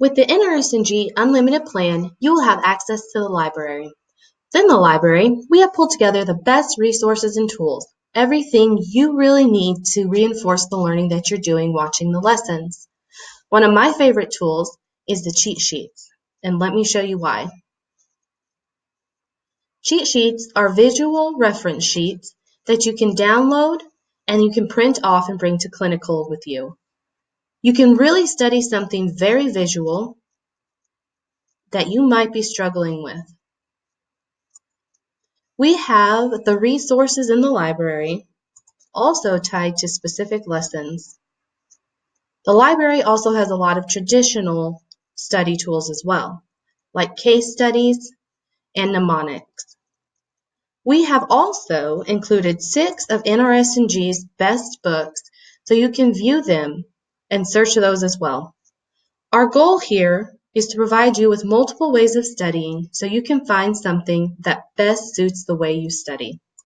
With the NRSNG Unlimited plan, you will have access to the library. Within the library, we have pulled together the best resources and tools, everything you really need to reinforce the learning that you're doing watching the lessons. One of my favorite tools is the cheat sheets, and let me show you why. Cheat sheets are visual reference sheets that you can download and you can print off and bring to clinical with you. You can really study something very visual that you might be struggling with. We have the resources in the library also tied to specific lessons. The library also has a lot of traditional study tools as well, like case studies and mnemonics. We have also included 6 of NRSNG's best books so you can view them and search those as well. Our goal here is to provide you with multiple ways of studying so you can find something that best suits the way you study.